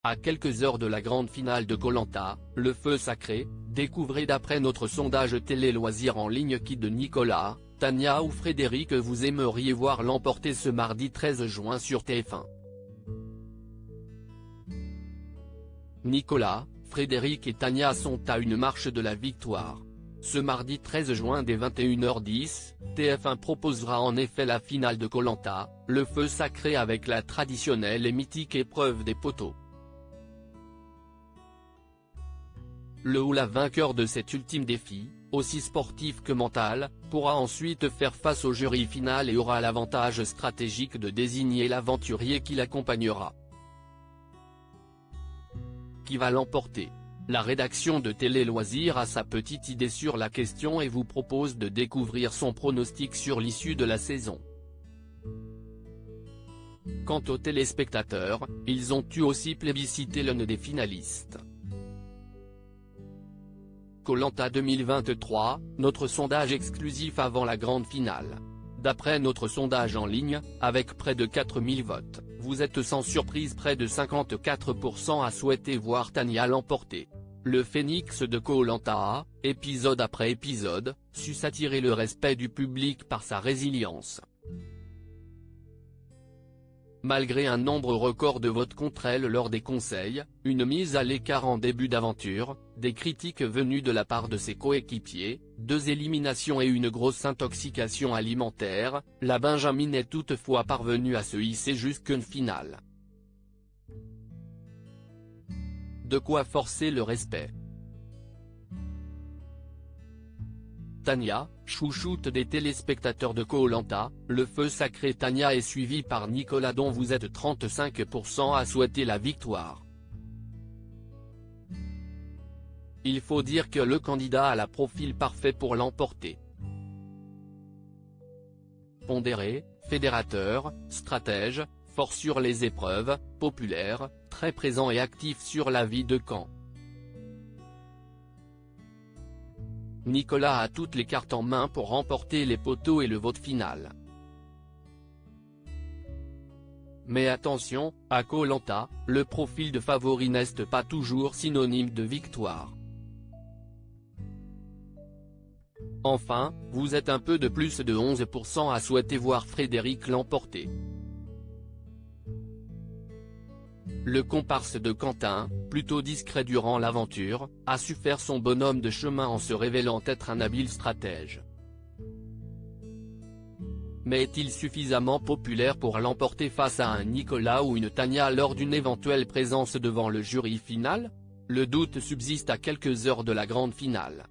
À quelques heures de la grande finale de Koh-Lanta, le feu sacré, découvrez d'après notre sondage télé loisirs en ligne qui de Nicolas, Tania ou Frédéric vous aimeriez voir l'emporter ce mardi 13 juin sur TF1. Nicolas, Frédéric et Tania sont à une marche de la victoire. Ce mardi 13 juin dès 21h10, TF1 proposera en effet la finale de Koh-Lanta, le feu sacré avec la traditionnelle et mythique épreuve des poteaux. Le ou la vainqueur de cet ultime défi, aussi sportif que mental, pourra ensuite faire face au jury final et aura l'avantage stratégique de désigner l'aventurier qui l'accompagnera. Qui va l'emporter? La rédaction de Télé Loisirs a sa petite idée sur la question et vous propose de découvrir son pronostic sur l'issue de la saison. Quant aux téléspectateurs, ils ont eu aussi plébiscité l'un des finalistes. Koh-Lanta 2023, notre sondage exclusif avant la grande finale. D'après notre sondage en ligne, avec près de 4000 votes, vous êtes sans surprise près de 54% à souhaiter voir Tania l'emporter. Le phénix de Koh-Lanta a, épisode après épisode, su s'attirer le respect du public par sa résilience. Malgré un nombre record de votes contre elle lors des conseils, une mise à l'écart en début d'aventure, des critiques venues de la part de ses coéquipiers, 2 éliminations et une grosse intoxication alimentaire, la Benjamine est toutefois parvenue à se hisser jusqu'en finale. De quoi forcer le respect. Tania, chouchoute des téléspectateurs de Koh-Lanta, le feu sacré. Tania est suivie par Nicolas dont vous êtes 35% à souhaiter la victoire. Il faut dire que le candidat a le profil parfait pour l'emporter. Pondéré, fédérateur, stratège, fort sur les épreuves, populaire, très présent et actif sur la vie de camp. Nicolas a toutes les cartes en main pour remporter les poteaux et le vote final. Mais attention, à Koh-Lanta, le profil de favori n'est pas toujours synonyme de victoire. Enfin, vous êtes un peu de plus de 11% à souhaiter voir Frédéric l'emporter. Le comparse de Quentin, plutôt discret durant l'aventure, a su faire son bonhomme de chemin en se révélant être un habile stratège. Mais est-il suffisamment populaire pour l'emporter face à un Nicolas ou une Tania lors d'une éventuelle présence devant le jury final? Le doute subsiste à quelques heures de la grande finale.